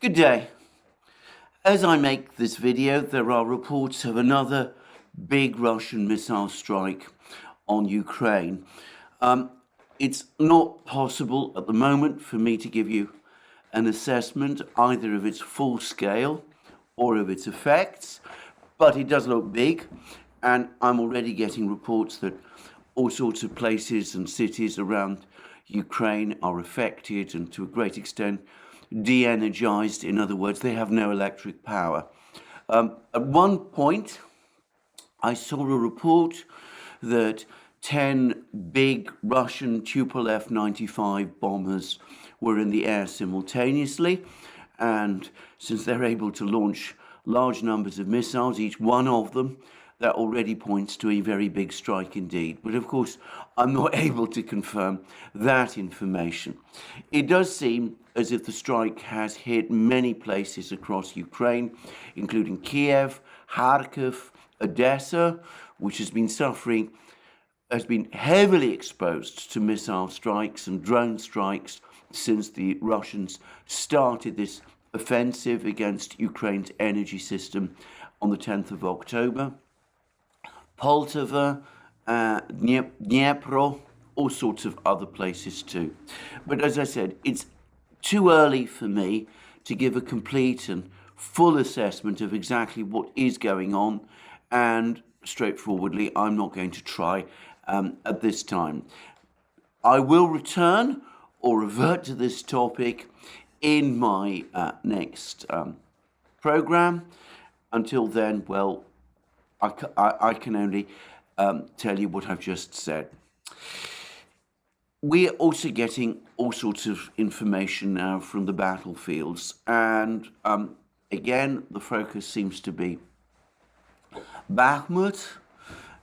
Good day. As I make this video, there are reports of another big Russian missile strike on Ukraine. It's not possible at the moment for me to give you an assessment either of its full scale or of its effects, but it does look big, and I'm already getting reports that all sorts of places and cities around Ukraine are affected and to a great extent de-energized. In other words, they have no electric power. At one point, I saw a report that 10 big Russian Tupolev 95 bombers were in the air simultaneously, and since they're able to launch large numbers of missiles, each one of them, that already points to a very big strike indeed. But of course, I'm not able to confirm that information. It does seem as if the strike has hit many places across Ukraine, including Kiev, Kharkiv, Odessa, which has been heavily exposed to missile strikes and drone strikes since the Russians started this offensive against Ukraine's energy system on the 10th of October. Poltava, Dnipro, all sorts of other places too. But as I said, it's too early for me to give a complete and full assessment of exactly what is going on, and straightforwardly, I'm not going to try at this time. I will return or revert to this topic in my next program. Until then, well, I can only tell you what I've just said. We're also getting all sorts of information now from the battlefields, and again, the focus seems to be Bakhmut,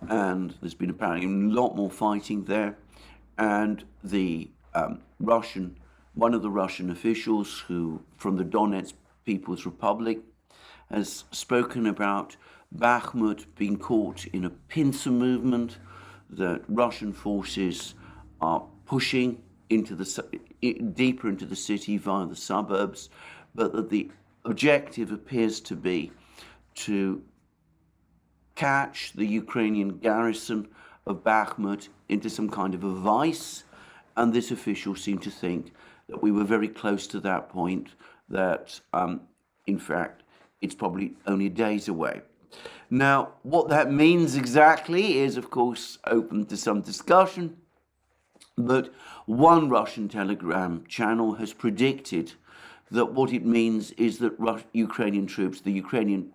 and there's been apparently a lot more fighting there, and the one of the Russian officials from the Donetsk People's Republic has spoken about Bakhmut being caught in a pincer movement, that Russian forces are pushing deeper into the city via the suburbs, but that the objective appears to be to catch the Ukrainian garrison of Bakhmut into some kind of a vice, and this official seemed to think that we were very close to that point, that in fact it's probably only days away. Now, what that means exactly is, of course, open to some discussion, but one Russian Telegram channel has predicted that what it means is that the Ukrainian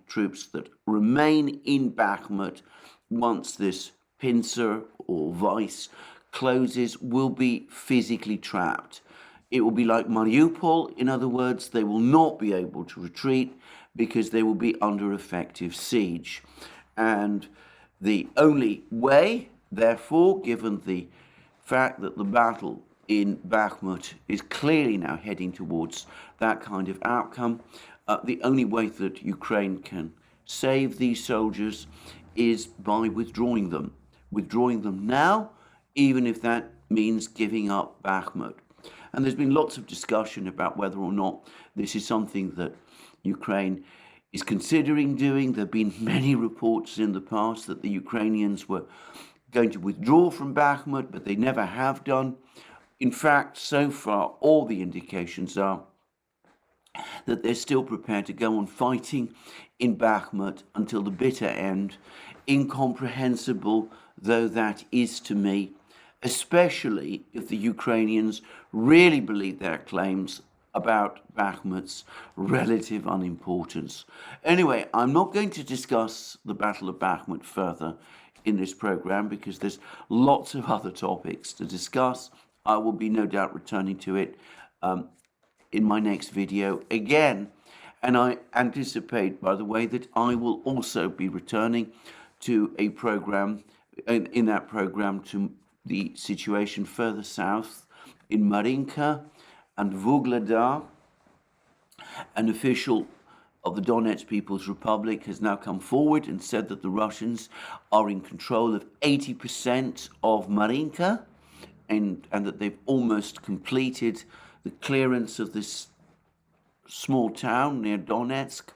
troops that remain in Bakhmut once this pincer or vice closes will be physically trapped. It will be like Mariupol. In other words, they will not be able to retreat because they will be under effective siege. And the only way, therefore, given the fact that the battle in Bakhmut is clearly now heading towards that kind of outcome, the only way that Ukraine can save these soldiers is by withdrawing them. Withdrawing them now, even if that means giving up Bakhmut. And there's been lots of discussion about whether or not this is something that Ukraine is considering doing. There have been many reports in the past that the Ukrainians were going to withdraw from Bakhmut, but they never have done. In fact, so far, all the indications are that they're still prepared to go on fighting in Bakhmut until the bitter end, incomprehensible though that is to me, especially if the Ukrainians really believe their claims about Bakhmut's relative unimportance. Anyway, I'm not going to discuss the Battle of Bakhmut further in this program because there's lots of other topics to discuss. I will be no doubt returning to it in my next video again. And I anticipate, by the way, that I will also be returning to a program, in that program, to the situation further south in Marinka and Vuhledar. An official of the Donetsk People's Republic has now come forward and said that the Russians are in control of 80% of Marinka, and that they've almost completed the clearance of this small town near Donetsk.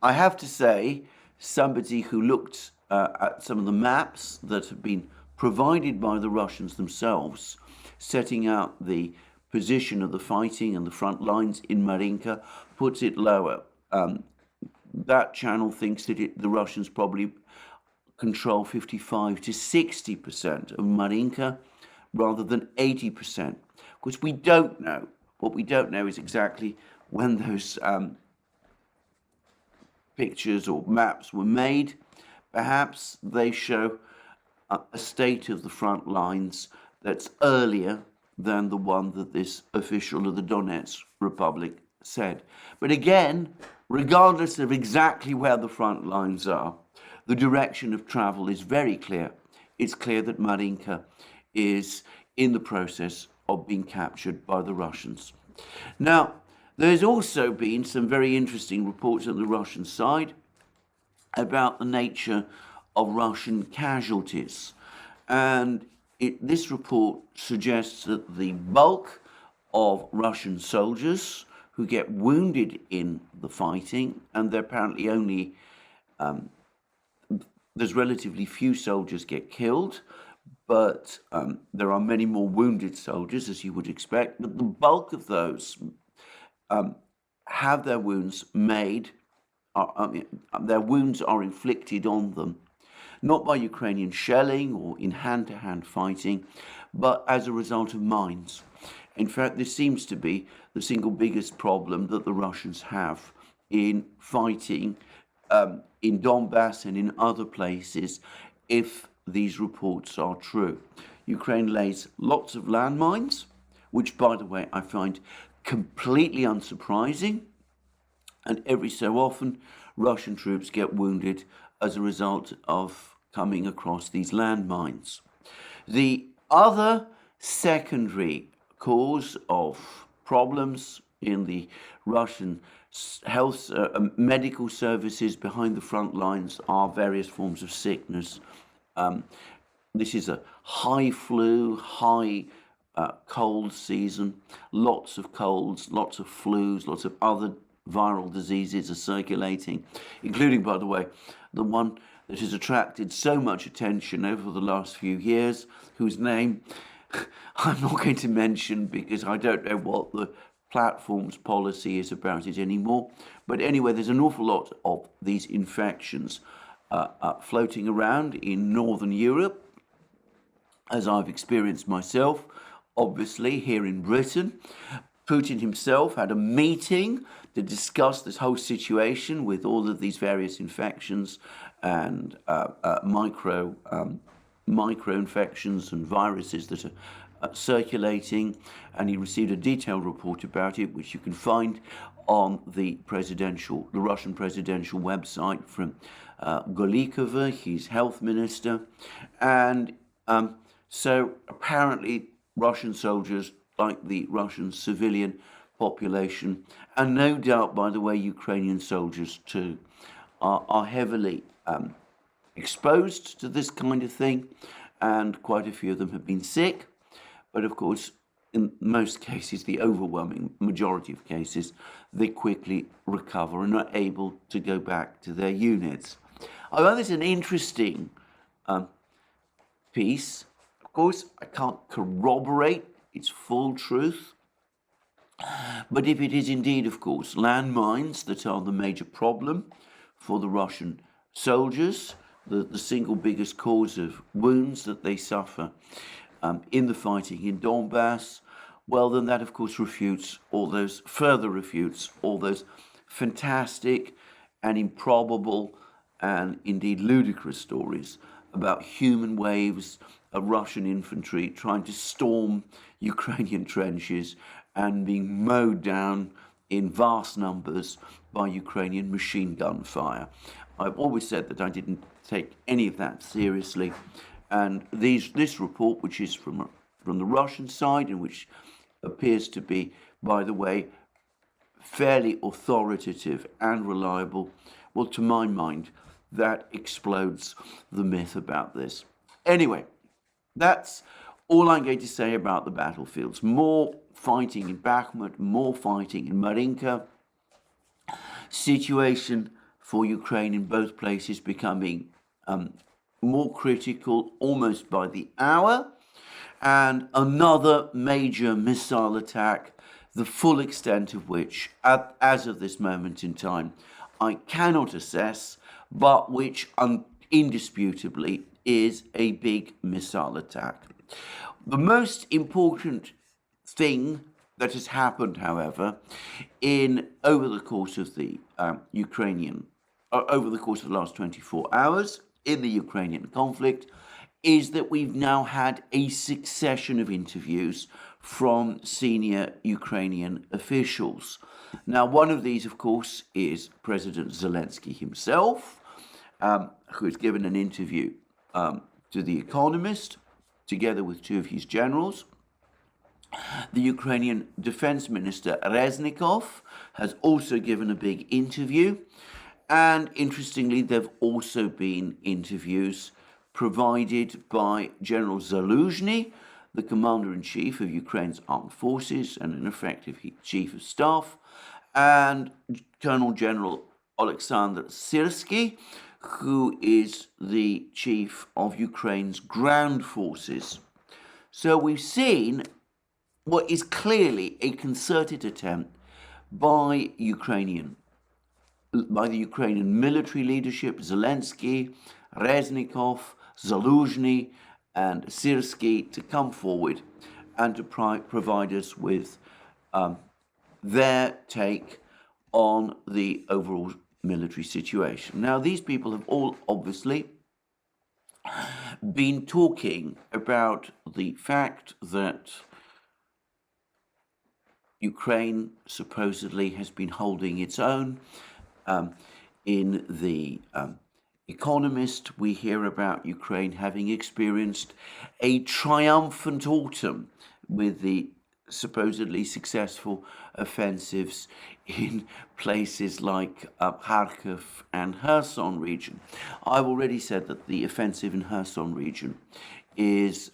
I have to say, somebody who looked at some of the maps that have been provided by the Russians themselves, setting out the position of the fighting and the front lines in Marinka, puts it lower. That channel thinks that the Russians probably control 55 to 60% of Marinka rather than 80%. Of course, we don't know. What we don't know is exactly when those pictures or maps were made. Perhaps they show a state of the front lines that's earlier than the one that this official of the Donetsk Republic said. But again, regardless of exactly where the front lines are, the direction of travel is very clear. It's clear that Marinka is in the process of being captured by the Russians. Now, there's also been some very interesting reports on the Russian side about the nature of Russian casualties. And this report suggests that the bulk of Russian soldiers who get wounded in the fighting, and they're apparently only, there's relatively few soldiers get killed, but there are many more wounded soldiers, as you would expect. But the bulk of those have their wounds made, their wounds are inflicted on them, not by Ukrainian shelling or in hand-to-hand fighting, but as a result of mines. In fact, this seems to be the single biggest problem that the Russians have in fighting in Donbass and in other places, if these reports are true. Ukraine lays lots of landmines, which, by the way, I find completely unsurprising, and every so often Russian troops get wounded as a result of coming across these landmines. The other secondary cause of problems in the Russian health medical services behind the front lines are various forms of sickness. This is a high flu, high cold season, lots of colds, lots of flus, lots of other viral diseases are circulating, including, by the way, the one that has attracted so much attention over the last few years, whose name I'm not going to mention because I don't know what the platform's policy is about it anymore. But anyway, there's an awful lot of these infections floating around in Northern Europe, as I've experienced myself, obviously here in Britain. Putin himself had a meeting to discuss this whole situation with all of these various infections and micro infections and viruses that are circulating, and he received a detailed report about it, which you can find on the Russian presidential website from Golikova, his health minister. And so apparently Russian soldiers, like the Russian civilian population, and no doubt, by the way, Ukrainian soldiers too, are heavily exposed to this kind of thing, and quite a few of them have been sick. But of course, in most cases, the overwhelming majority of cases, they quickly recover and are able to go back to their units. I find this an interesting piece. Of course, I can't corroborate its full truth, but if it is indeed, of course, landmines that are the major problem for the Russian soldiers, the single biggest cause of wounds that they suffer in the fighting in Donbass, well, then that, of course, refutes all those fantastic and improbable and indeed ludicrous stories about human waves of Russian infantry trying to storm Ukrainian trenches and being mowed down in vast numbers by Ukrainian machine gun fire. I've always said that I didn't take any of that seriously, and this report, which is from the Russian side, and which appears to be, by the way, fairly authoritative and reliable, well, to my mind, that explodes the myth about this. Anyway, that's all I'm going to say about the battlefields. More fighting in Bakhmut, more fighting in Marinka. Situation for Ukraine in both places becoming more critical almost by the hour. And another major missile attack, the full extent of which, as of this moment in time, I cannot assess, but which indisputably is a big missile attack. The most important thing that has happened, however, over the course of the over the course of the last 24 hours in the Ukrainian conflict, is that we've now had a succession of interviews from senior Ukrainian officials. Now, one of these, of course, is President Zelensky himself, who has given an interview to The Economist, together with two of his generals. The Ukrainian Defense Minister Reznikov has also given a big interview. And interestingly, there have also been interviews provided by General Zaluzhny, the Commander-in-Chief of Ukraine's armed forces and an effective Chief of Staff, and Colonel General Alexander Syrsky, who is the Chief of Ukraine's ground forces. So we've seen what is clearly a concerted attempt by the Ukrainian military leadership, Zelensky, Reznikov, Zaluzhny, and Syrsky, to come forward and to provide us with their take on the overall military situation. Now, these people have all obviously been talking about the fact that Ukraine supposedly has been holding its own. In the Economist, we hear about Ukraine having experienced a triumphant autumn with the supposedly successful offensives in places like Kharkiv and Kherson region. I've already said that the offensive in Kherson region is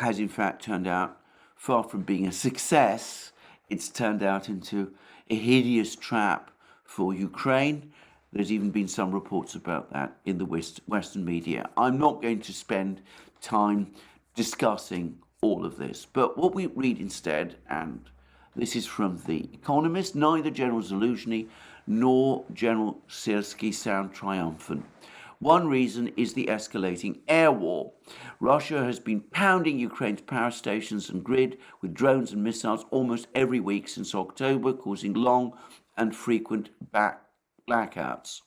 has in fact turned out, far from being a success, it's turned out into a hideous trap for Ukraine. There's even been some reports about that in the Western media. I'm not going to spend time discussing all of this, but what we read instead, and this is from The Economist, neither General Zaluzhny nor General Syrsky sound triumphant. One reason is the escalating air war. Russia has been pounding Ukraine's power stations and grid with drones and missiles almost every week since October, causing long and frequent blackouts.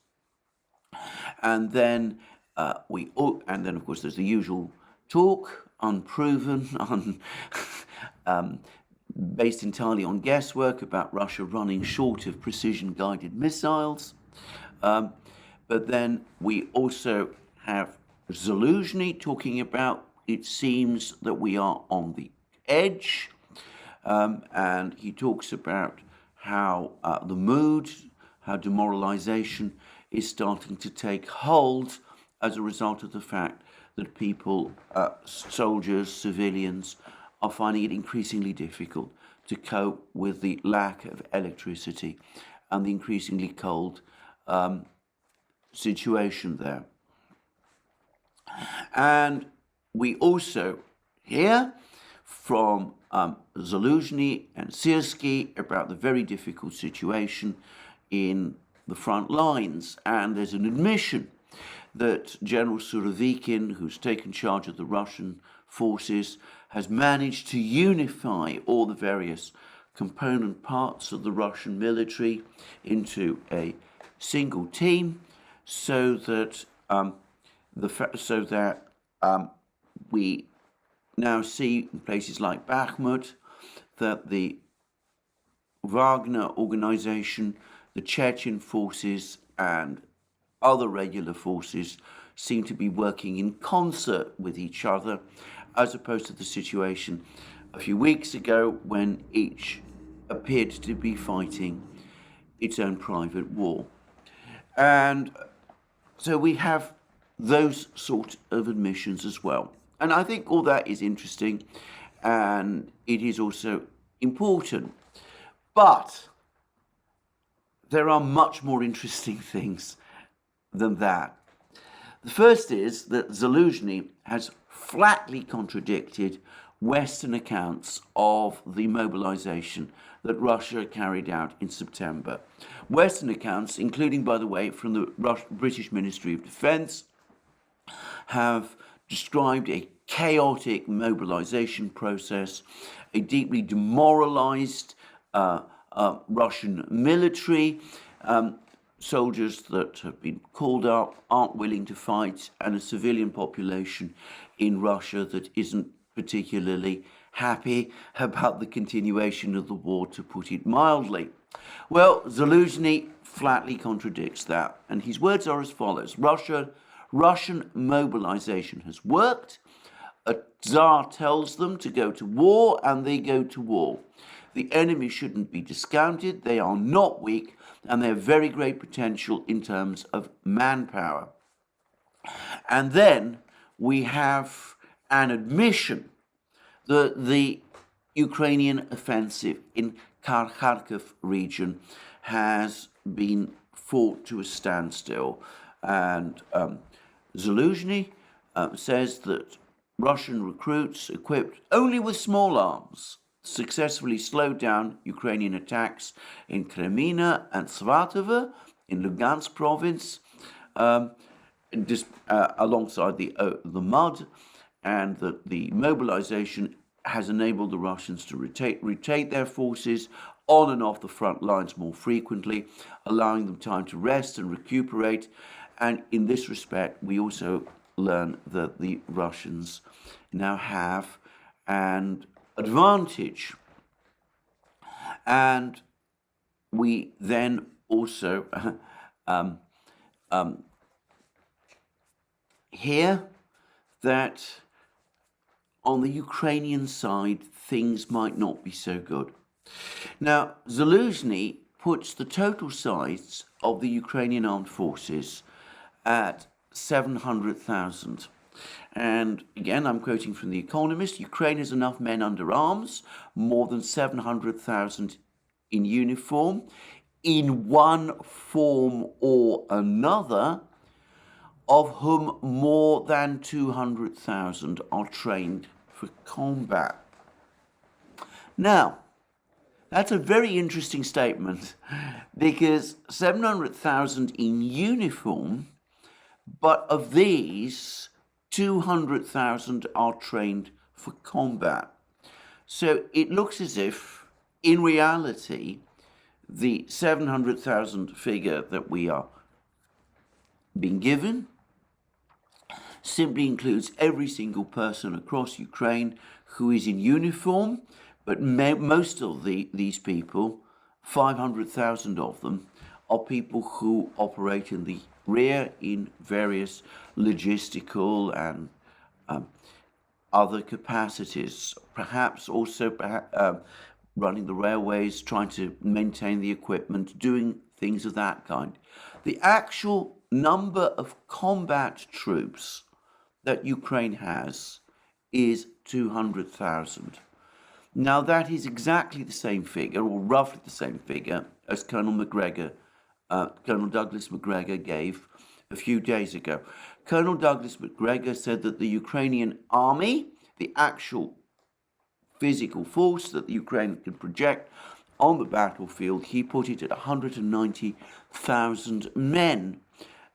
And then of course, there's the usual talk, unproven, based entirely on guesswork, about Russia running short of precision-guided missiles. But then we also have Zaluzhny talking about, it seems that we are on the edge, and he talks about how the mood, how demoralization is starting to take hold as a result of the fact that people, soldiers, civilians, are finding it increasingly difficult to cope with the lack of electricity and the increasingly cold situation there. And we also hear from Zaluzhny and Syrsky about the very difficult situation in the front lines. And there's an admission that General Surovikin, who's taken charge of the Russian forces, has managed to unify all the various component parts of the Russian military into a single team, so that we now see in places like Bakhmut that the Wagner organization, the Chechen forces, and other regular forces seem to be working in concert with each other, as opposed to the situation a few weeks ago when each appeared to be fighting its own private war. And so we have those sort of admissions as well. And I think all that is interesting, and it is also important. But there are much more interesting things than that. The first is that Zaluzhny has flatly contradicted Western accounts of the mobilization that Russia carried out in September. Western accounts, including, by the way, from the British Ministry of Defense, have described a chaotic mobilization process, a deeply demoralized Russian military, soldiers that have been called up aren't willing to fight, and a civilian population in Russia that isn't particularly happy about the continuation of the war, to put it mildly. Well, Zaluzhny flatly contradicts that, and his words are as follows. Russian mobilization has worked. A Tsar tells them to go to war, and they go to war. The enemy shouldn't be discounted. They are not weak, and they have very great potential in terms of manpower. And then we have an admission that the Ukrainian offensive in Kharkiv region has been fought to a standstill. And Zaluzhny says that Russian recruits equipped only with small arms successfully slowed down Ukrainian attacks in Kremina and Svatovo in Lugansk province, alongside the mud, and that the mobilization has enabled the Russians to rotate their forces on and off the front lines more frequently, allowing them time to rest and recuperate. And in this respect, we also learn that the Russians now have an advantage. And we then also hear that on the Ukrainian side, things might not be so good. Now, Zaluzhny puts the total size of the Ukrainian armed forces at 700,000. And again, I'm quoting from The Economist, Ukraine has enough men under arms, more than 700,000 in uniform, in one form or another, of whom more than 200,000 are trained for combat. Now, that's a very interesting statement, because 700,000 in uniform, but of these, 200,000 are trained for combat. So it looks as if, in reality, the 700,000 figure that we are being given simply includes every single person across Ukraine who is in uniform, but most of these people, 500,000 of them, are people who operate in the rear in various logistical and other capacities, perhaps also running the railways, trying to maintain the equipment, doing things of that kind. The actual number of combat troops that Ukraine has is 200,000. Now, that is exactly the same figure, or roughly the same figure, as Colonel Douglas Macgregor gave a few days ago. Colonel Douglas Macgregor said that the Ukrainian army, the actual physical force that the Ukraine can project on the battlefield, he put it at 190,000 men.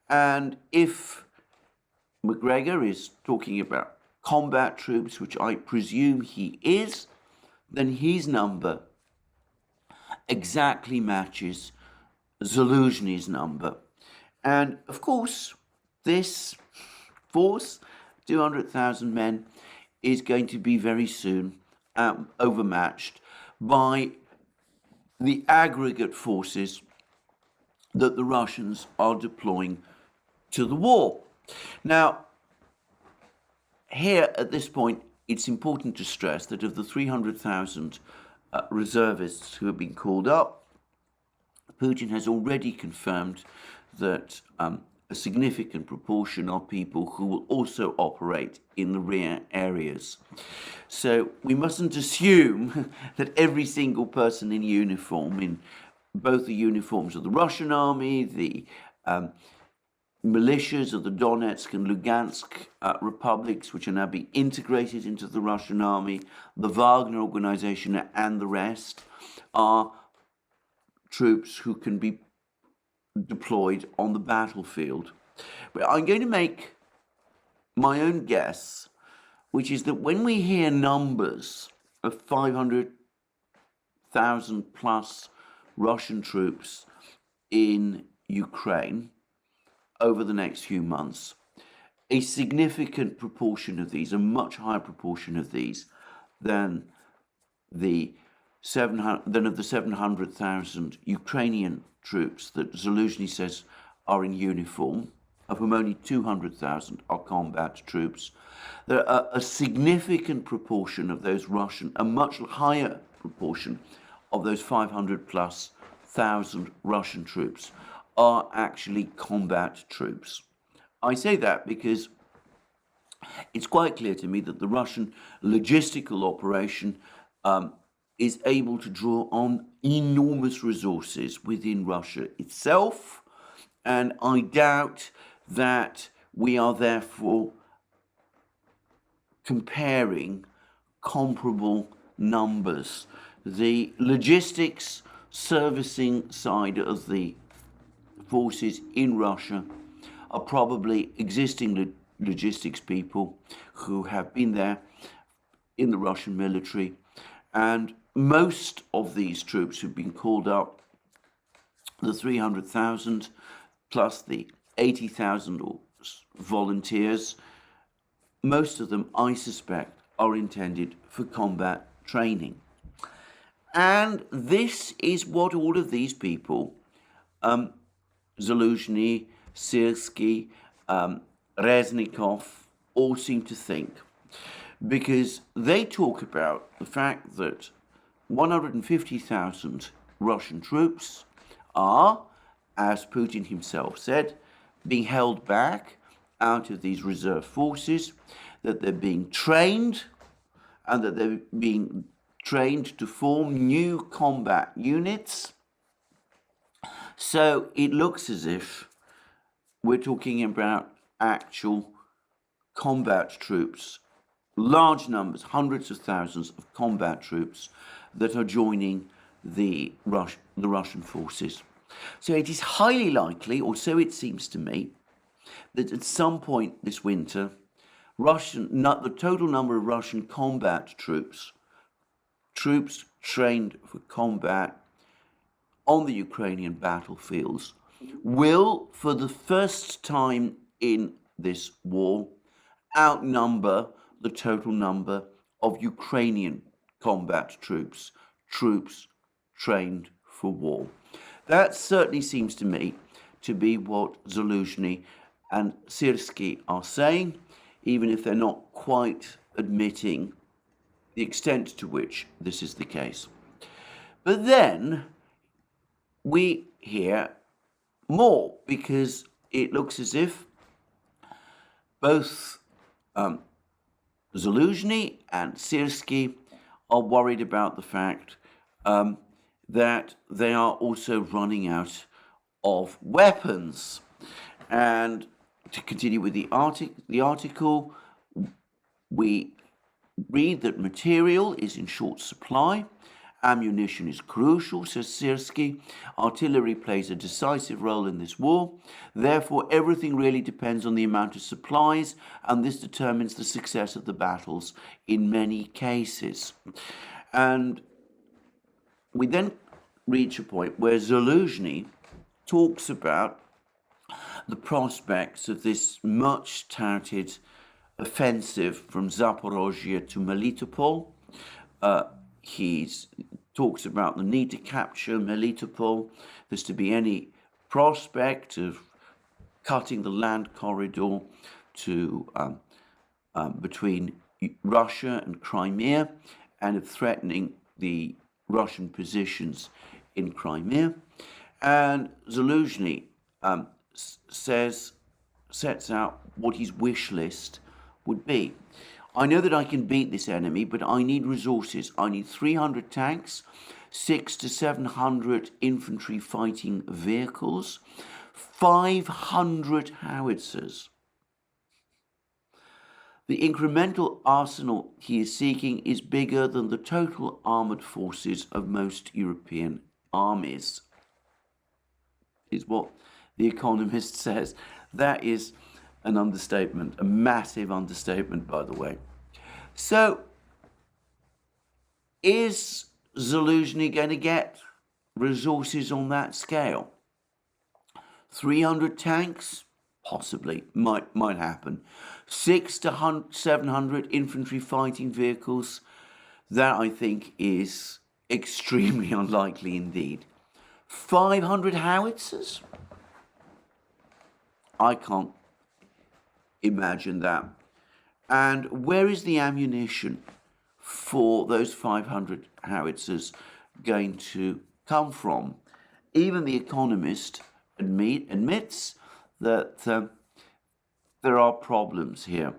And if Macgregor is talking about combat troops, which I presume he is, then his number exactly matches Zaluzhny's number. And of course, this force, 200,000 men, is going to be very soon overmatched by the aggregate forces that the Russians are deploying to the war. Now, here at this point, it's important to stress that of the 300,000 reservists who have been called up, Putin has already confirmed that a significant proportion are people who will also operate in the rear areas. So we mustn't assume that every single person in uniform, in both the uniforms of the Russian army, the militias of the Donetsk and Lugansk republics, which are now being integrated into the Russian army, the Wagner organization and the rest, are troops who can be deployed on the battlefield. But I'm going to make my own guess, which is that when we hear numbers of 500,000 plus Russian troops in Ukraine over the next few months, a significant proportion of these, a much higher proportion of these than of the 700,000 Ukrainian troops that Zaluzhny says are in uniform, of whom only 200,000 are combat troops. There are a significant proportion of those Russian, a much higher proportion of those 500 plus thousand Russian troops are actually combat troops. I say that because it's quite clear to me that the Russian logistical operation is able to draw on enormous resources within Russia itself, and I doubt that we are therefore comparing comparable numbers. The logistics servicing side of the forces in Russia are probably existing logistics people who have been there in the Russian military, and most of these troops who've been called up, the 300,000 plus the 80,000 volunteers, most of them, I suspect, are intended for combat training. And this is what all of these people, Zaluzhny, Syrsky, Reznikov, all seem to think, because they talk about the fact that 150,000 Russian troops are, as Putin himself said, being held back out of these reserve forces, that they're being trained, and that they're being trained to form new combat units. So it looks as if we're talking about actual combat troops, large numbers, hundreds of thousands of combat troops that are joining the Russian forces. So it is highly likely, or so it seems to me, that at some point this winter, the total number of Russian combat troops trained for combat on the Ukrainian battlefields, will, for the first time in this war, outnumber the total number of Ukrainian combat troops trained for war. That certainly seems to me to be what Zaluzhny and Syrsky are saying, even if they're not quite admitting the extent to which this is the case. But then we hear more, because it looks as if both Zaluzhny and Syrsky are worried about the fact that they are also running out of weapons. And to continue with the article, we read that material is in short supply. Ammunition is crucial, says Syrsky. Artillery plays a decisive role in this war. Therefore, everything really depends on the amount of supplies, and this determines the success of the battles in many cases. And we then reach a point where Zaluzhny talks about the prospects of this much touted offensive from Zaporozhye to Melitopol. He talks about the need to capture Melitopol. There's to be any prospect of cutting the land corridor to between Russia and Crimea, and of threatening the Russian positions in Crimea. And Zaluzhny says sets out what his wish list would be. I know that I can beat this enemy, but I need resources. I need 300 tanks, 600 to 700 infantry fighting vehicles, 500 howitzers. The incremental arsenal he is seeking is bigger than the total armoured forces of most European armies, is what The Economist says. That is an understatement, a massive understatement, by the way. So, is Zelensky going to get resources on that scale? 300 tanks? Possibly. Might happen. 600 to 700 infantry fighting vehicles? That, I think, is extremely unlikely indeed. 500 howitzers? I can't imagine that. And where is the ammunition for those 500 howitzers going to come from? Even The Economist admits that there are problems here.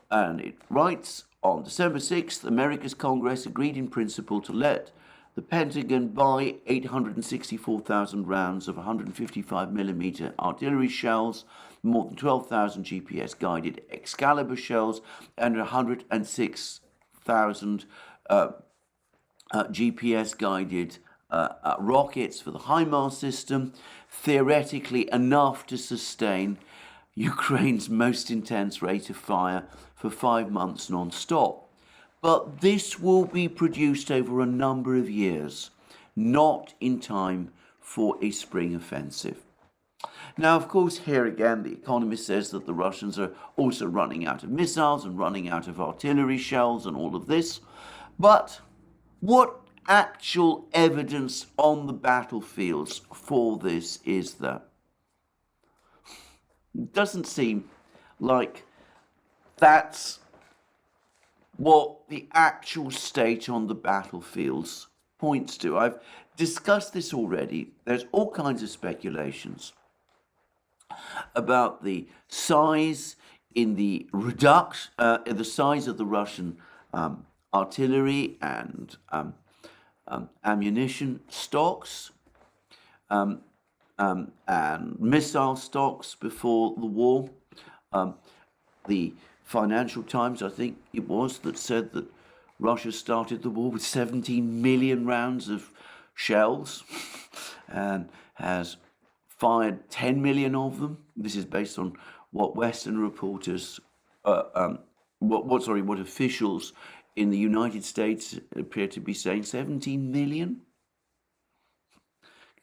And it writes, on December 6th, America's Congress agreed in principle to let the Pentagon buy 864,000 rounds of 155mm artillery shells, more than 12,000 GPS-guided Excalibur shells, and 106,000 GPS-guided rockets for the HIMARS system, theoretically enough to sustain Ukraine's most intense rate of fire for 5 months non-stop. But this will be produced over a number of years, not in time for a spring offensive. Now, of course, here again, The Economist says that the Russians are also running out of missiles and running out of artillery shells and all of this. But what actual evidence on the battlefields for this is there? It doesn't seem like that's what the actual state on the battlefields points to. I've discussed this already. There's all kinds of speculations about the size in the the size of the Russian artillery and ammunition stocks and missile stocks before the war. The Financial Times, I think it was, that said that Russia started the war with 17 million rounds of shells and has fired 10 million of them. This is based on what Western reporters, what officials in the United States appear to be saying. 17 million.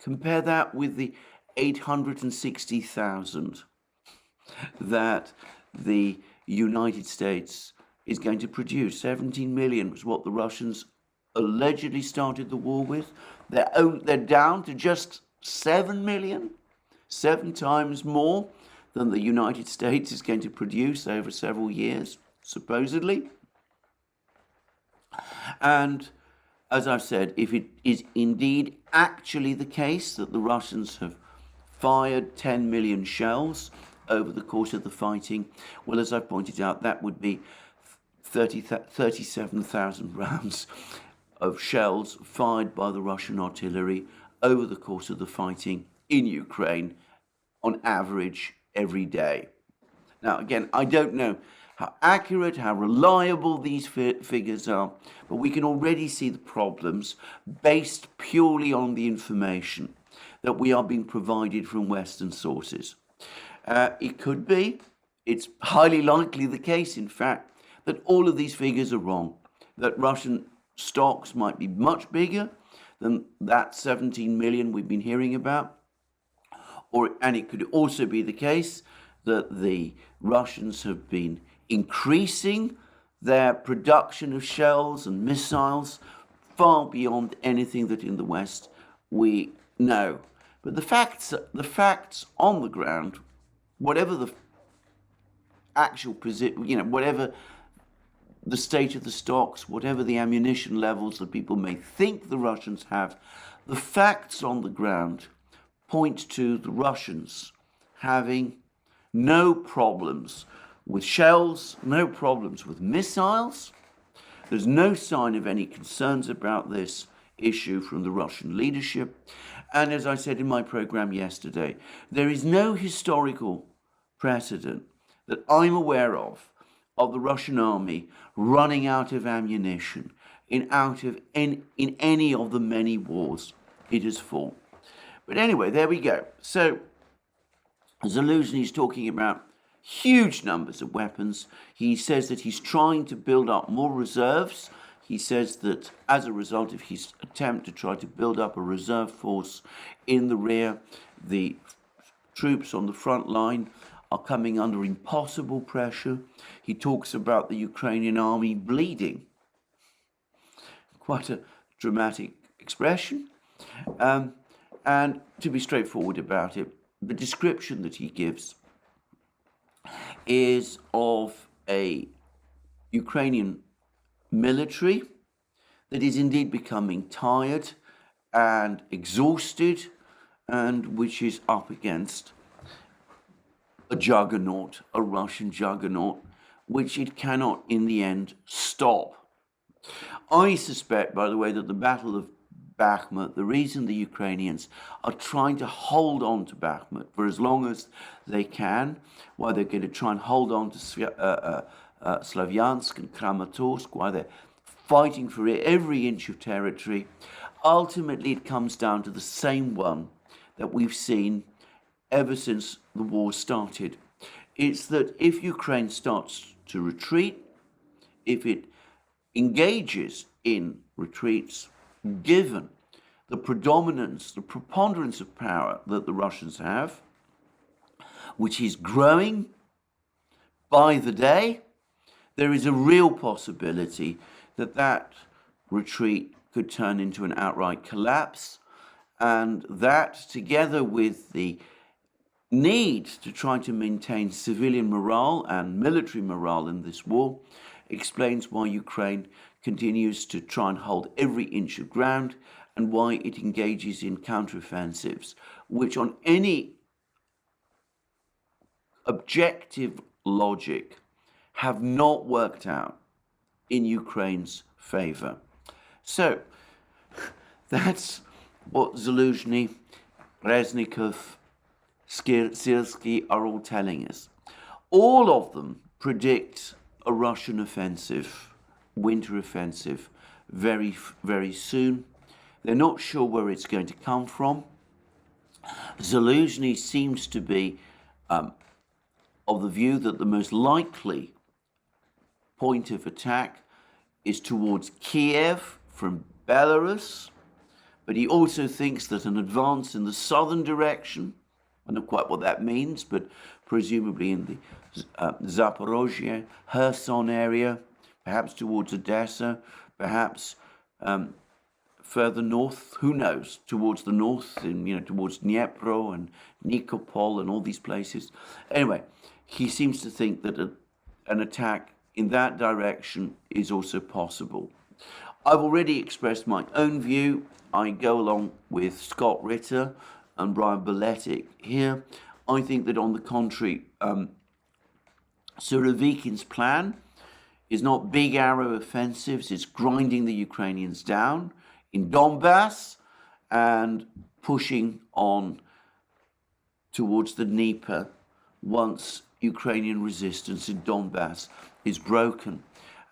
Compare that with the 860,000 that the United States is going to produce. 17 million was what the Russians allegedly started the war with. They're down to just 7 million, 7 times more than the United States is going to produce over several years, supposedly. And as I've said, if it is indeed actually the case that the Russians have fired 10 million shells over the course of the fighting, well, as I pointed out, that would be 37,000 rounds of shells fired by the Russian artillery over the course of the fighting in Ukraine on average every day. Now, again, I don't know how accurate, how reliable these figures are, but we can already see the problems based purely on the information that we are being provided from Western sources. It could be, it's highly likely the case, in fact, that all of these figures are wrong, that Russian stocks might be much bigger than that 17 million we've been hearing about, and it could also be the case that the Russians have been increasing their production of shells and missiles far beyond anything that in the West we know. But the facts on the ground, whatever the actual position, whatever the state of the stocks, whatever the ammunition levels that people may think the Russians have, the facts on the ground point to the Russians having no problems with shells, no problems with missiles. There's no sign of any concerns about this issue from the Russian leadership. And as I said in my program yesterday, there is no historical precedent that I'm aware of the Russian army running out of ammunition in any of the many wars it has fought. But anyway, there we go. So Zelensky is talking about huge numbers of weapons. He says that he's trying to build up more reserves. He says that as a result of his attempt to try to build up a reserve force in the rear, the troops on the front line are coming under impossible pressure. He talks about the Ukrainian army bleeding. Quite a dramatic expression. And to be straightforward about it, the description that he gives is of a Ukrainian military that is indeed becoming tired and exhausted, and which is up against a juggernaut, a Russian juggernaut, which it cannot in the end stop. I suspect, by the way, that the Battle of Bakhmut, the reason the Ukrainians are trying to hold on to Bakhmut for as long as they can, while they're going to try and hold on to Slavyansk and Kramatorsk, while they're fighting for every inch of territory, ultimately it comes down to the same one that we've seen ever since the war started. It's that if Ukraine starts to retreat, if it engages in retreats, given the predominance, the preponderance of power that the Russians have, which is growing by the day, there is a real possibility that that retreat could turn into an outright collapse, and that, together with the need to try to maintain civilian morale and military morale in this war, explains why Ukraine continues to try and hold every inch of ground, and why it engages in counteroffensives, which on any objective logic have not worked out in Ukraine's favor. So that's what Zelensky, Reznikov, Sirsky are all telling us. All of them predict a Russian offensive, winter offensive, very, very soon. They're not sure where it's going to come from. Zelensky seems to be of the view that the most likely point of attack is towards Kiev from Belarus, but he also thinks that an advance in the southern direction, I don't know quite what that means, but presumably in the Zaporozhye, Kherson area, perhaps towards Odessa, perhaps further north, who knows, towards the north, towards Dnipro and Nikopol and all these places. Anyway, he seems to think that an attack in that direction is also possible. I've already expressed my own view. I go along with Scott Ritter and Brian Beletic here. I think that, on the contrary, Surovikin's plan is not big arrow offensives. It's grinding the Ukrainians down in Donbass and pushing on towards the Dnieper once Ukrainian resistance in Donbass is broken,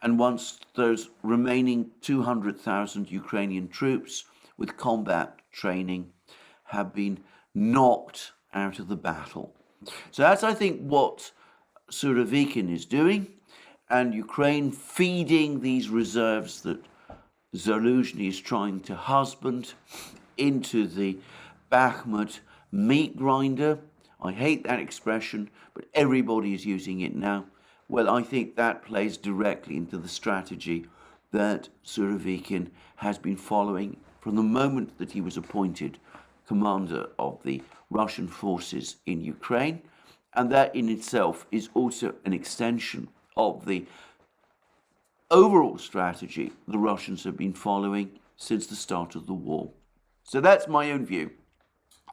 and once those remaining 200,000 Ukrainian troops with combat training have been knocked out of the battle. So that's, I think, what Surovikin is doing, and Ukraine feeding these reserves that Zelensky is trying to husband into the Bakhmut meat grinder. I hate that expression, but everybody is using it now. Well, I think that plays directly into the strategy that Surovikin has been following from the moment that he was appointed commander of the Russian forces in Ukraine. And that in itself is also an extension of the overall strategy the Russians have been following since the start of the war. So that's my own view.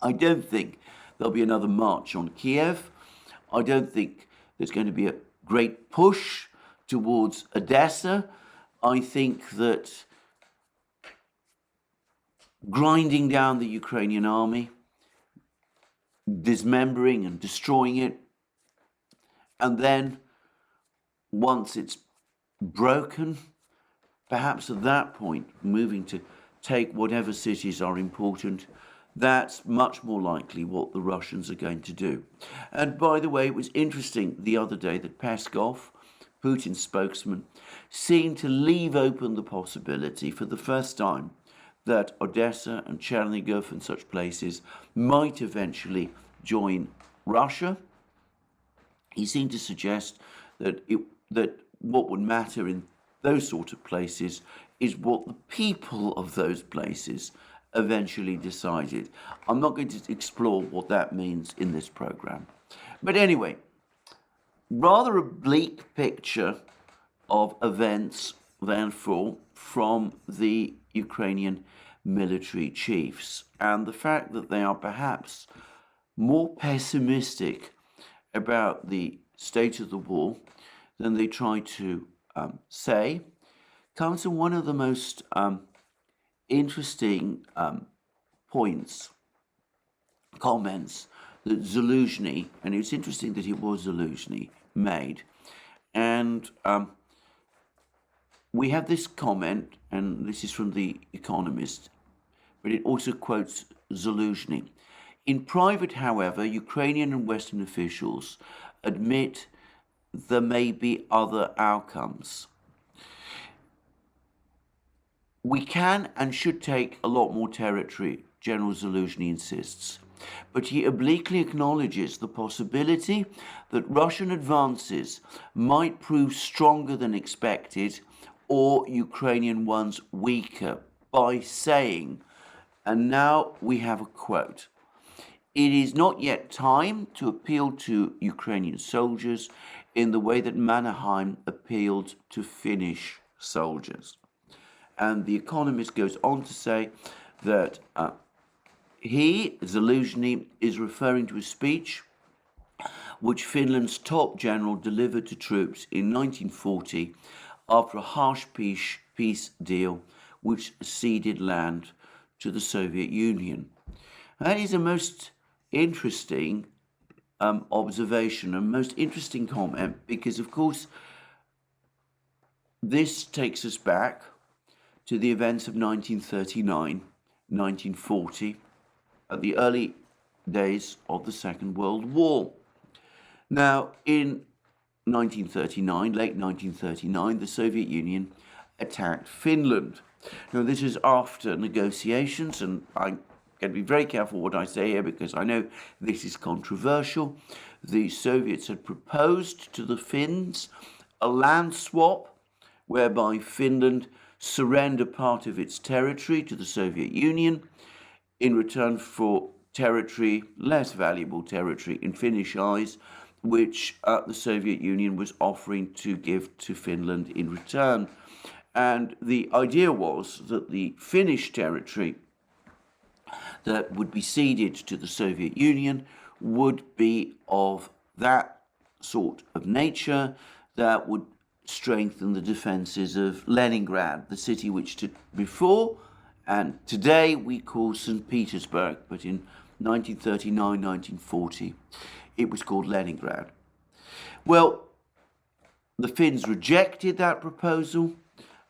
I don't think there'll be another march on Kiev. I don't think there's going to be a great push towards Odessa. I think that grinding down the Ukrainian army, dismembering and destroying it, and then once it's broken, perhaps at that point moving to take whatever cities are important, that's much more likely what the Russians are going to do. And by the way, it was interesting the other day that Peskov, Putin's spokesman, seemed to leave open the possibility for the first time that Odessa and Chernigov and such places might eventually join Russia. He seemed to suggest that what would matter in those sort of places is what the people of those places eventually decided. I'm not going to explore what that means in this program. But anyway, rather a bleak picture of events, therefore, from the Ukrainian military chiefs, and the fact that they are perhaps more pessimistic about the state of the war than they try to say comes from one of the most interesting comments that Zaluzhny, and it's interesting that it was Zaluzhny, made. And we have this comment, and this is from The Economist, but it also quotes Zaluzhny. In private, however, Ukrainian and Western officials admit there may be other outcomes. We can and should take a lot more territory, General Zaluzhny insists, but he obliquely acknowledges the possibility that Russian advances might prove stronger than expected or Ukrainian ones weaker by saying, and now we have a quote, "It is not yet time to appeal to Ukrainian soldiers in the way that Mannerheim appealed to Finnish soldiers." And The Economist goes on to say that Zaluzhny, is referring to a speech which Finland's top general delivered to troops in 1940 after a harsh peace deal which ceded land to the Soviet Union. That is a most interesting observation, a most interesting comment, because of course this takes us back to the events of 1939, 1940, at the early days of the Second World War. Now, in 1939, late 1939, the Soviet Union attacked Finland. Now, this is after negotiations, and I'm going to be very careful what I say here because I know this is controversial. The Soviets had proposed to the Finns a land swap whereby Finland surrender part of its territory to the Soviet Union in return for territory, less valuable territory in Finnish eyes, which the Soviet Union was offering to give to Finland in return. And the idea was that the Finnish territory that would be ceded to the Soviet Union would be of that sort of nature that would strengthen the defenses of Leningrad, the city which before and today we call St. Petersburg, but in 1939, 1940, it was called Leningrad. Well, the Finns rejected that proposal.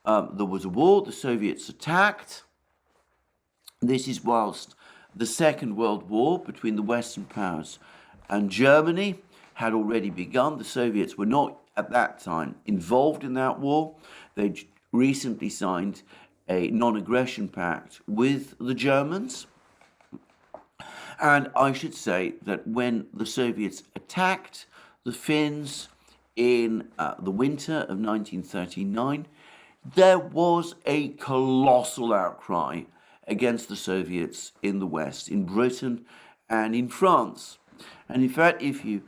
There was a war, the Soviets attacked. This is whilst the Second World War between the Western powers and Germany had already begun. The Soviets were not at that time involved in that war. They recently signed a non-aggression pact with the Germans. And I should say that when the Soviets attacked the Finns in the winter of 1939, there was a colossal outcry against the Soviets in the West, in Britain and in France. And in fact, if you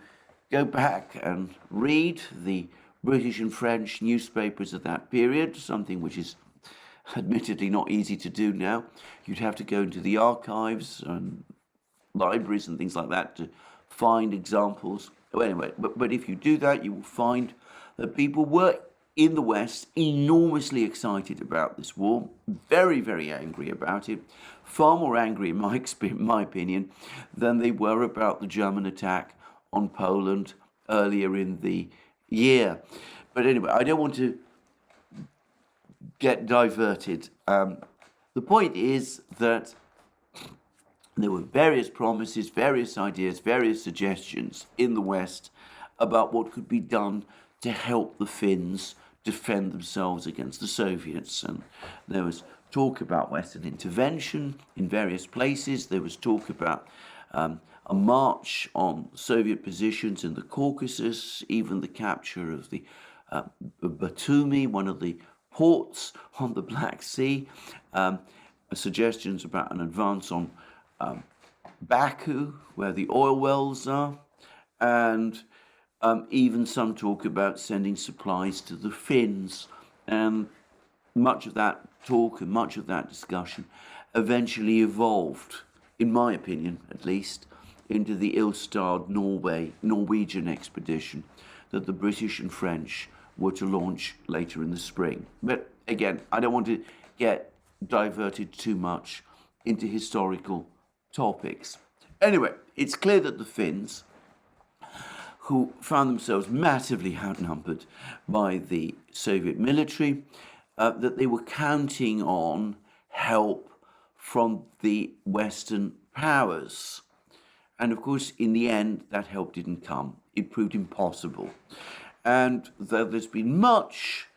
go back and read the British and French newspapers of that period, something which is admittedly not easy to do now, you'd have to go into the archives and libraries and things like that to find examples. anyway, but if you do that, you will find that people were in the West enormously excited about this war, very, very angry about it, far more angry, in my opinion, than they were about the German attack on Poland earlier in the year. But anyway, I don't want to get diverted. The point is that there were various promises, various ideas, various suggestions in the West about what could be done to help the Finns defend themselves against the Soviets. And there was talk about Western intervention in various places. There was talk about a march on Soviet positions in the Caucasus, even the capture of the Batumi, one of the ports on the Black Sea, suggestions about an advance on Baku, where the oil wells are, and even some talk about sending supplies to the Finns. And much of that talk and much of that discussion eventually evolved, in my opinion at least, into the ill-starred Norwegian expedition that the British and French were to launch later in the spring. But again, I don't want to get diverted too much into historical topics. Anyway, it's clear that the Finns, who found themselves massively outnumbered by the Soviet military, that they were counting on help from the Western powers. And of course, in the end, that help didn't come. It proved impossible. And there's been much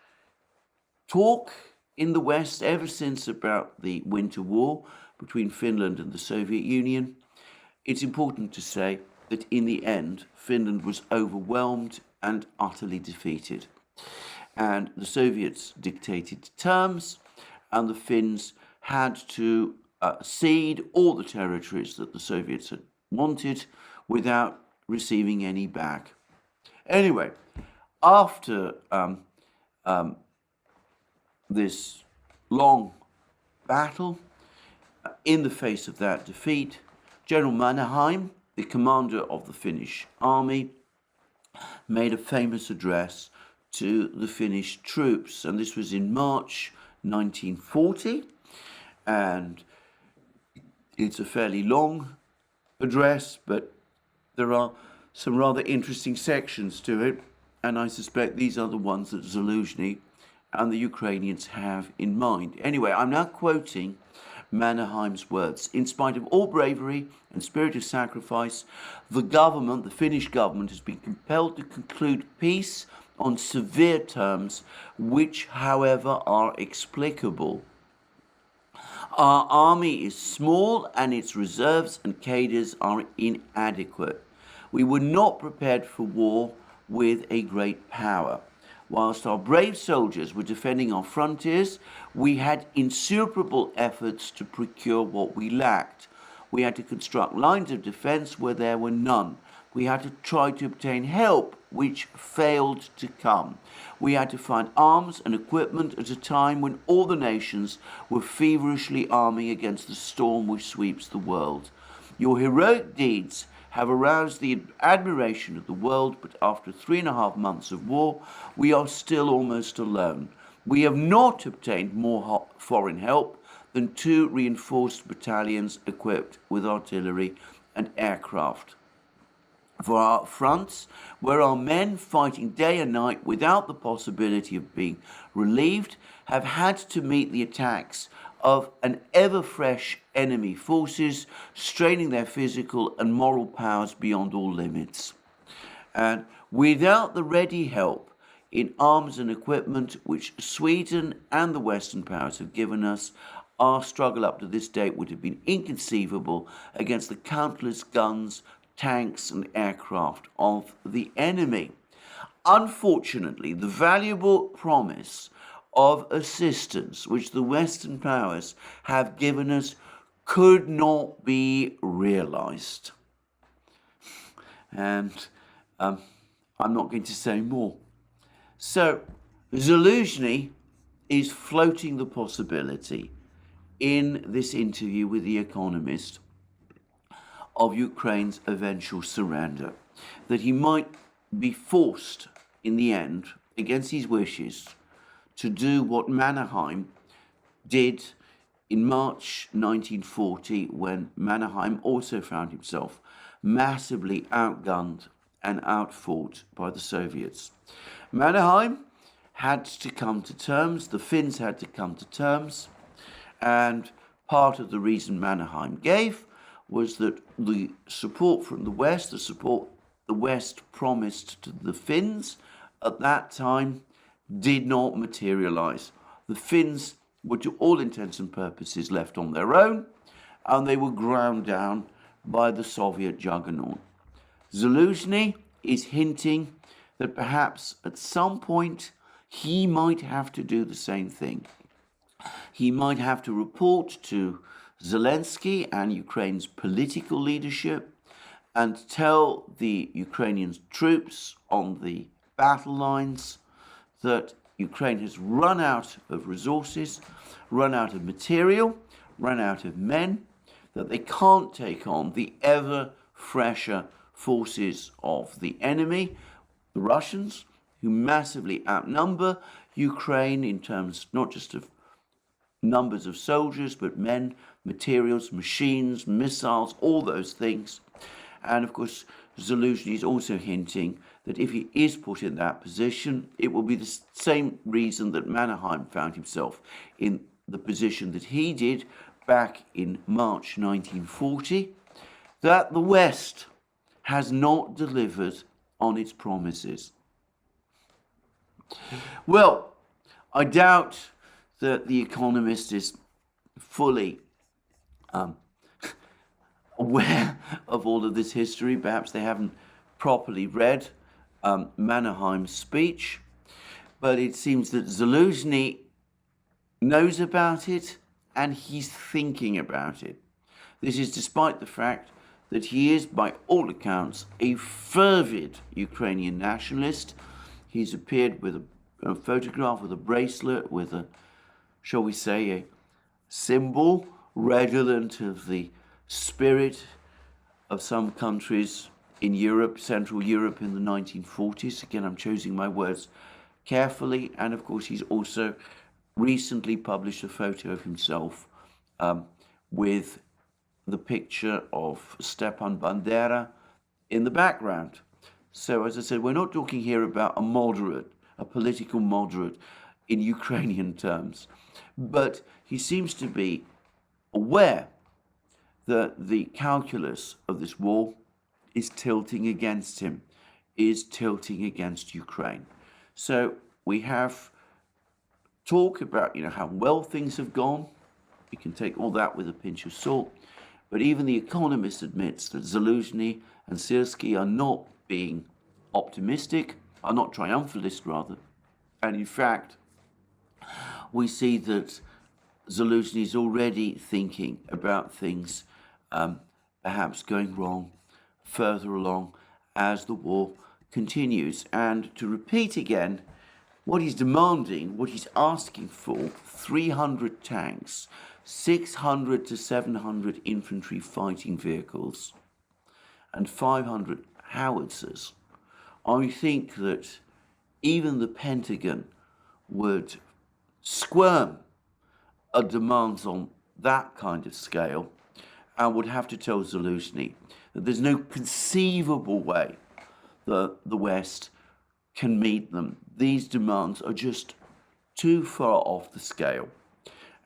talk in the West ever since about the Winter War between Finland and the Soviet Union. It's important to say that in the end, Finland was overwhelmed and utterly defeated. And the Soviets dictated terms, and the Finns had to cede all the territories that the Soviets had wanted without receiving any back. Anyway, after this long battle, in the face of that defeat, General Mannerheim, the commander of the Finnish army, made a famous address to the Finnish troops, and this was in March 1940, and it's a fairly long address, but there are some rather interesting sections to it, and I suspect these are the ones that Zaluzhny and the Ukrainians have in mind. Anyway, I'm now quoting Mannerheim's words. In spite of all bravery and spirit of sacrifice, the government, the Finnish government, has been compelled to conclude peace on severe terms, which, however, are explicable. Our army is small and its reserves and cadres are inadequate. We were not prepared for war with a great power. Whilst our brave soldiers were defending our frontiers, we had insuperable efforts to procure what we lacked. We had to construct lines of defense where there were none. We had to try to obtain help, which failed to come. We had to find arms and equipment at a time when all the nations were feverishly arming against the storm which sweeps the world. Your heroic deeds have aroused the admiration of the world, but after 3.5 months of war, we are still almost alone. We have not obtained more foreign help than 2 reinforced battalions equipped with artillery and aircraft. For our fronts, where our men fighting day and night without the possibility of being relieved, have had to meet the attacks of an ever-fresh enemy forces, straining their physical and moral powers beyond all limits. And without the ready help in arms and equipment which Sweden and the Western powers have given us, our struggle up to this date would have been inconceivable against the countless guns, tanks and aircraft of the enemy. Unfortunately, the valuable promise of assistance which the Western powers have given us could not be realized. And I'm not going to say more. So Zaluzhny is floating the possibility in this interview with The Economist of Ukraine's eventual surrender. that he might be forced in the end, against his wishes, to do what Mannerheim did in March 1940, when Mannerheim also found himself massively outgunned and outfought by the Soviets. Mannerheim had to come to terms, the Finns had to come to terms, and part of the reason Mannerheim gave was that the support from the West, the support the West promised to the Finns at that time, did not materialize. The Finns were to all intents and purposes left on their own, and they were ground down by the Soviet juggernaut. Zaluzhny is hinting that perhaps at some point he might have to do the same thing. He might have to report to Zelensky and Ukraine's political leadership and tell the Ukrainian troops on the battle lines that Ukraine has run out of resources, run out of material, run out of men, that they can't take on the ever fresher forces of the enemy, the Russians, who massively outnumber Ukraine in terms not just of numbers of soldiers, but men, materials, machines, missiles, all those things. And of course, Zaluzhny is also hinting that if he is put in that position, it will be the same reason that Mannerheim found himself in the position that he did back in March 1940, that the West has not delivered on its promises. Well, I doubt that The Economist is fully aware of all of this history. Perhaps they haven't properly read Mannerheim's speech, but it seems that Zaluzhny knows about it and he's thinking about it. This is despite the fact that he is, by all accounts, a fervid Ukrainian nationalist. He's appeared with a photograph, with a bracelet, with a, shall we say, a symbol redolent of the spirit of some countries in Europe, Central Europe in the 1940s. Again, I'm choosing my words carefully. And of course, he's also recently published a photo of himself with the picture of Stepan Bandera in the background. So, as I said, we're not talking here about a moderate, a political moderate in Ukrainian terms, but he seems to be aware that the calculus of this war is tilting against him, is tilting against Ukraine. So we have talk about, how well things have gone. You can take all that with a pinch of salt. But even The Economist admits that Zaluzhny and Syrskyi are not being optimistic, are not triumphalist rather. And in fact, we see that Zaluzhny is already thinking about things perhaps going wrong further along as the war continues. And to repeat again, what he's demanding, what he's asking for, 300 tanks, 600 to 700 infantry fighting vehicles, and 500 howitzers. I think that even the Pentagon would squirm at demands on that kind of scale and would have to tell Zaluzhny that there's no conceivable way that the West can meet them. These demands are just too far off the scale.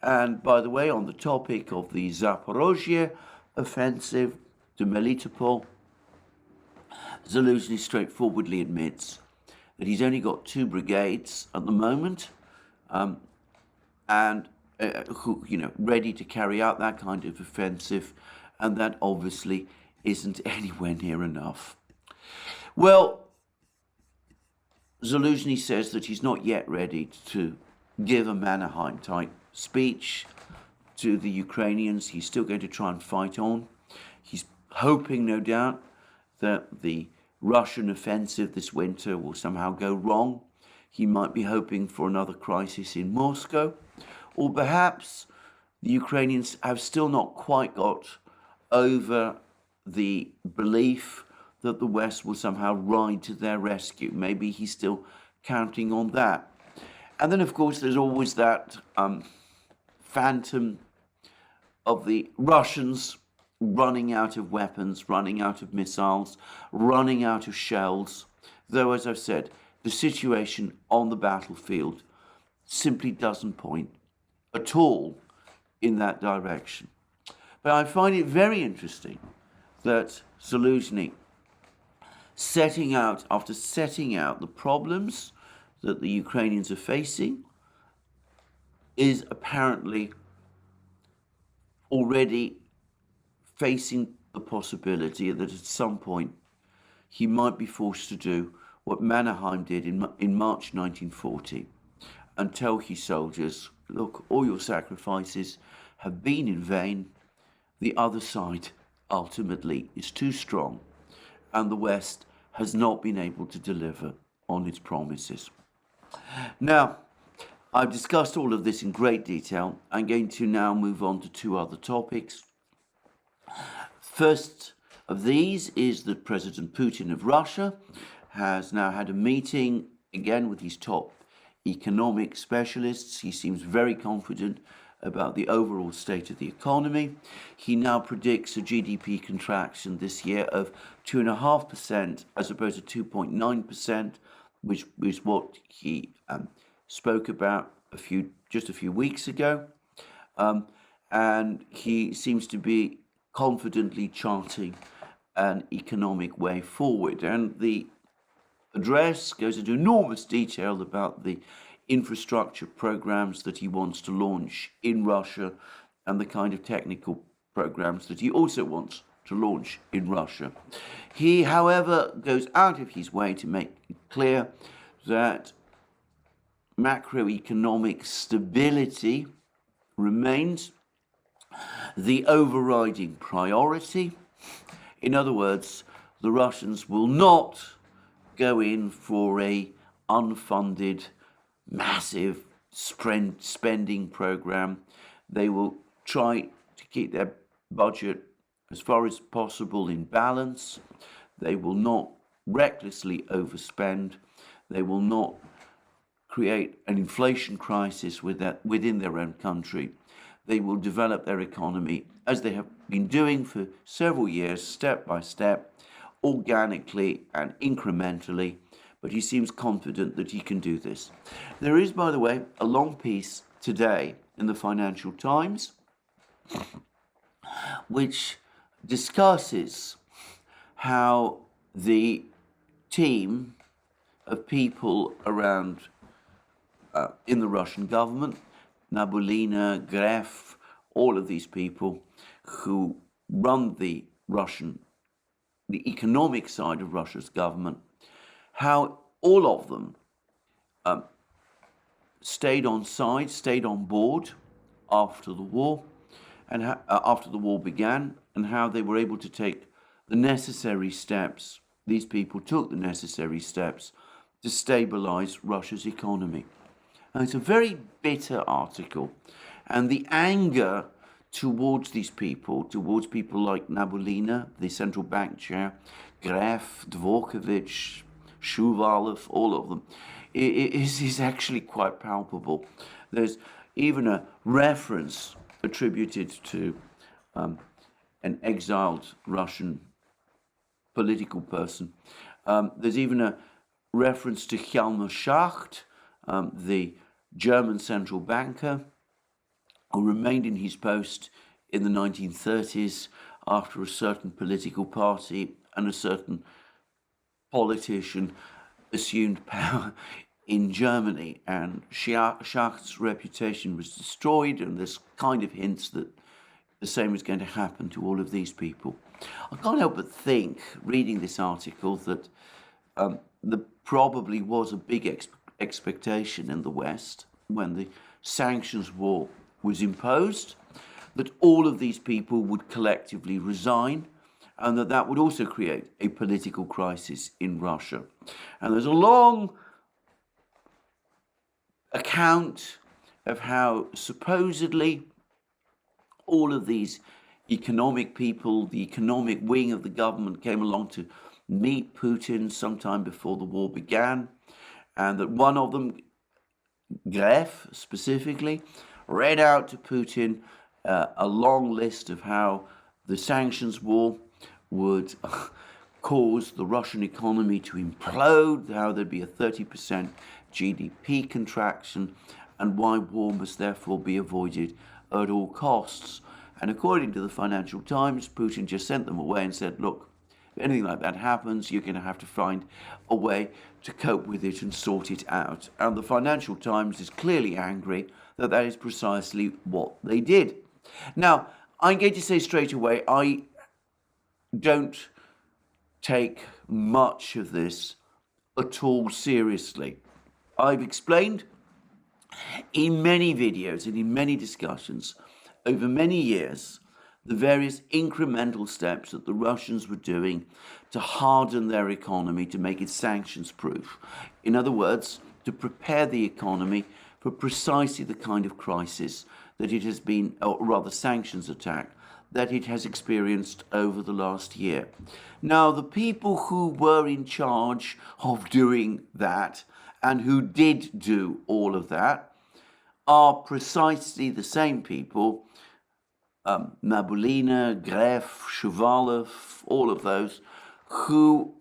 And by the way, on the topic of the Zaporozhye offensive to Melitopol, Zaluzhny straightforwardly admits that he's only got 2 brigades at the moment, and who, ready to carry out that kind of offensive, and that obviously isn't anywhere near enough. Well, Zaluzhny says that he's not yet ready to give a Mannerheim-type speech to the Ukrainians. He's still going to try and fight on. He's hoping, no doubt, that the Russian offensive this winter will somehow go wrong. He might be hoping for another crisis in Moscow. Or perhaps the Ukrainians have still not quite got over the belief that the West will somehow ride to their rescue. Maybe he's still counting on that. And then, of course, there's always that phantom of the Russians running out of weapons, running out of missiles, running out of shells. Though, as I've said, the situation on the battlefield simply doesn't point at all in that direction. But I find it very interesting that Zelensky, after setting out the problems that the Ukrainians are facing, is apparently already facing the possibility that at some point he might be forced to do what Mannerheim did in March 1940 and tell his soldiers, look, all your sacrifices have been in vain. The other side ultimately is too strong, and the West has not been able to deliver on its promises. Now, I've discussed all of this in great detail. I'm going to now move on to two other topics. First of these is that President Putin of Russia has now had a meeting again with his top economic specialists. He seems very confident about the overall state of the economy. He now predicts a GDP contraction this year of 2.5% as opposed to 2.9%, which is what he spoke about just a few weeks ago. And he seems to be confidently charting an economic way forward. And the address goes into enormous detail about the infrastructure programs that he wants to launch in Russia and the kind of technical programs that he also wants to launch in Russia. He, however, goes out of his way to make it clear that macroeconomic stability remains the overriding priority. In other words, the Russians will not go in for a unfunded, massive spending program. They will try to keep their budget as far as possible in balance. They will not recklessly overspend. They will not create an inflation crisis within their own country. They will develop their economy as they have been doing for several years, step by step, organically and incrementally, but he seems confident that he can do this. There is, by the way, a long piece today in the Financial Times which discusses how the team of people around in the Russian government, Nabulina, Gref, all of these people who run the economic side of Russia's government, how all of them stayed on side, stayed on board after the war, and after the war began, and how they were able to take the necessary steps. These people took the necessary steps to stabilize Russia's economy. And it's a very bitter article, and the anger towards these people, towards people like Nabulina, the central bank chair, Gref, Dvorkovich, Shuvalov, all of them, is actually quite palpable. There's even a reference attributed to an exiled Russian political person. There's even a reference to Hjalmar Schacht, the German central banker, who remained in his post in the 1930s after a certain political party and a certain politician assumed power in Germany. And Schacht's reputation was destroyed, and there's kind of hints that the same is going to happen to all of these people. I can't help but think, reading this article, that there probably was a big expectation in the West when the sanctions war was imposed, that all of these people would collectively resign, and that would also create a political crisis in Russia. And there's a long account of how supposedly all of these economic people, the economic wing of the government, came along to meet Putin sometime before the war began, and that one of them, Gref specifically, read out to Putin a long list of how the sanctions war would cause the Russian economy to implode, how there'd be a 30% GDP contraction, and why war must therefore be avoided at all costs. And according to the Financial Times, Putin just sent them away and said, look, if anything like that happens, you're going to have to find a way to cope with it and sort it out. And the Financial Times is clearly angry that that is precisely what they did. Now, I'm going to say straight away, I don't take much of this at all seriously. I've explained in many videos and in many discussions over many years the various incremental steps that the Russians were doing to harden their economy, to make it sanctions proof. In other words, to prepare the economy for precisely the kind of crisis that it has been, or rather sanctions attack, that it has experienced over the last year. Now, the people who were in charge of doing that and who did do all of that are precisely the same people, Nabulina, Gref, Shuvalev, all of those, who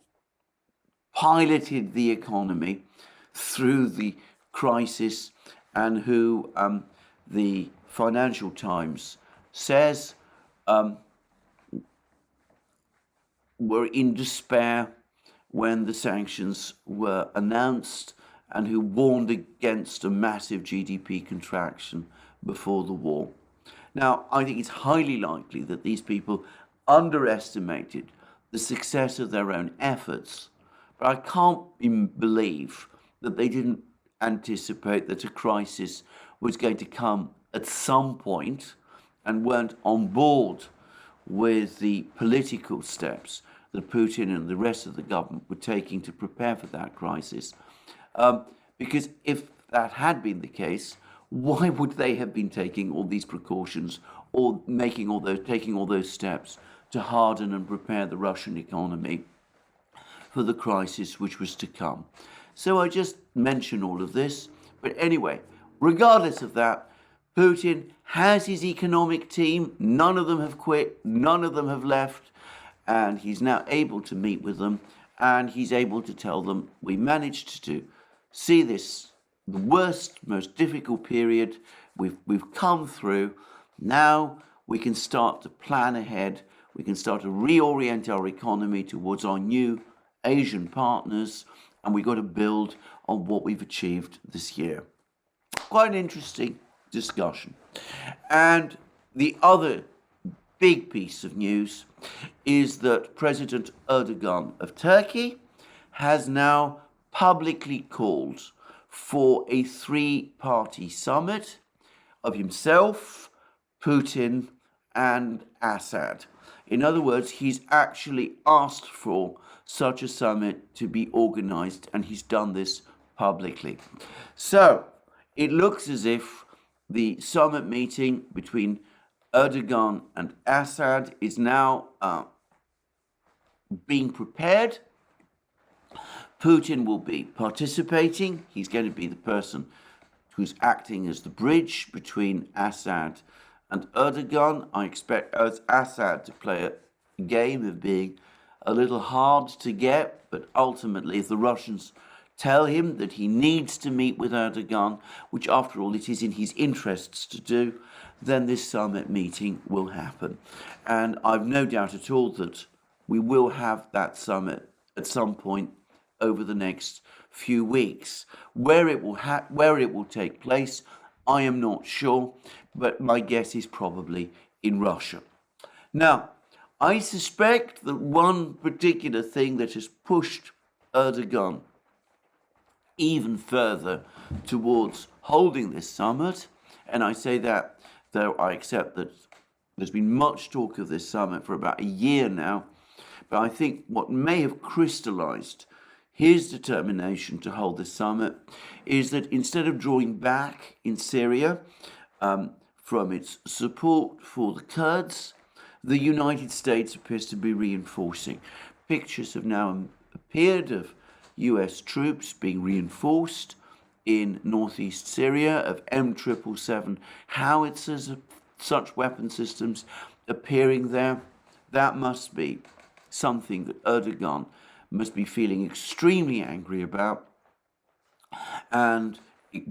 piloted the economy through the crisis and who the Financial Times says were in despair when the sanctions were announced and who warned against a massive GDP contraction before the war. Now, I think it's highly likely that these people underestimated the success of their own efforts, but I can't believe that they didn't anticipate that a crisis was going to come at some point and weren't on board with the political steps that Putin and the rest of the government were taking to prepare for that crisis. Because if that had been the case, why would they have been taking all these precautions or taking all those steps to harden and prepare the Russian economy for the crisis which was to come? So I just mention all of this. But anyway, regardless of that, Putin has his economic team. None of them have quit. None of them have left. And he's now able to meet with them. And he's able to tell them, we managed to see this, the worst, most difficult period we've come through. Now we can start to plan ahead. We can start to reorient our economy towards our new Asian partners. And we've got to build on what we've achieved this year. Quite an interesting discussion. And the other big piece of news is that President Erdogan of Turkey has now publicly called for a three-party summit of himself, Putin, and Assad. In other words, he's actually asked for such a summit to be organized, and he's done this publicly. So it looks as if the summit meeting between Erdogan and Assad is now being prepared. Putin will be participating. He's going to be the person who's acting as the bridge between Assad and Erdogan. I expect Assad to play a game of being a little hard to get, but ultimately, if the Russians tell him that he needs to meet with Erdogan, which after all it is in his interests to do, then this summit meeting will happen. And I've no doubt at all that we will have that summit at some point over the next few weeks. Where it will take place, I am not sure, but my guess is probably in Russia. Now, I suspect that one particular thing that has pushed Erdogan even further towards holding this summit, and I say that though I accept that there's been much talk of this summit for about a year now, but I think what may have crystallized his determination to hold this summit is that instead of drawing back in Syria from its support for the Kurds, the United States appears to be reinforcing, pictures have now appeared of US troops being reinforced in northeast Syria, of M777 howitzers, of such weapon systems appearing there. That must be something that Erdogan must be feeling extremely angry about. And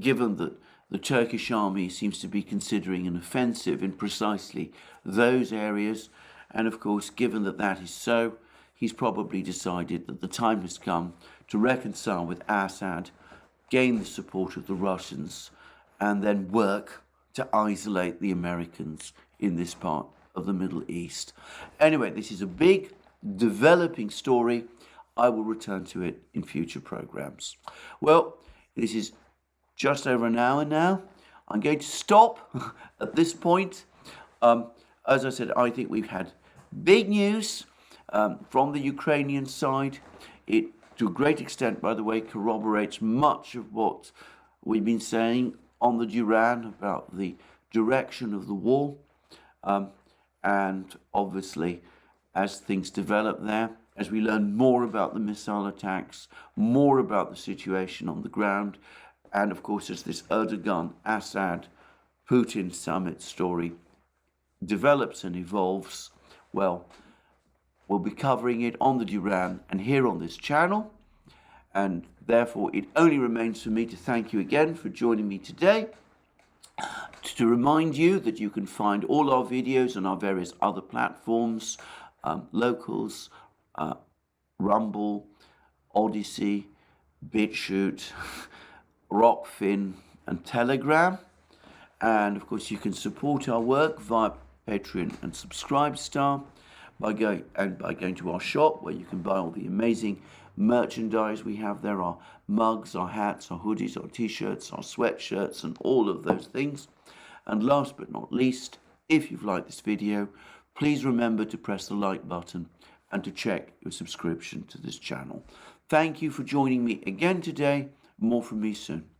given that the Turkish army seems to be considering an offensive in precisely those areas, and of course, given that that is so, he's probably decided that the time has come to reconcile with Assad, gain the support of the Russians, and then work to isolate the Americans in this part of the Middle East. Anyway, this is a big, developing story. I will return to it in future programs. Well, this is just over an hour now. I'm going to stop at this point. As I said, I think we've had big news from the Ukrainian side. It, to a great extent, by the way, corroborates much of what we've been saying on the Duran about the direction of the war. And obviously, as things develop there, as we learn more about the missile attacks, more about the situation on the ground, and of course, as this Erdogan, Assad, Putin summit story develops and evolves, well, we'll be covering it on the Duran and here on this channel. And therefore, it only remains for me to thank you again for joining me today. To remind you that you can find all our videos on our various other platforms, Locals, Rumble, ODYSEE, BitChute, Rockfin, and Telegram. And of course, you can support our work via Patreon and Subscribestar by going to our shop, where you can buy all the amazing merchandise we have there, our mugs, our hats, our hoodies, our t-shirts, our sweatshirts, and all of those things. And last but not least, if you've liked this video, please remember to press the like button and to check your subscription to this channel. Thank you for joining me again today. More from me soon.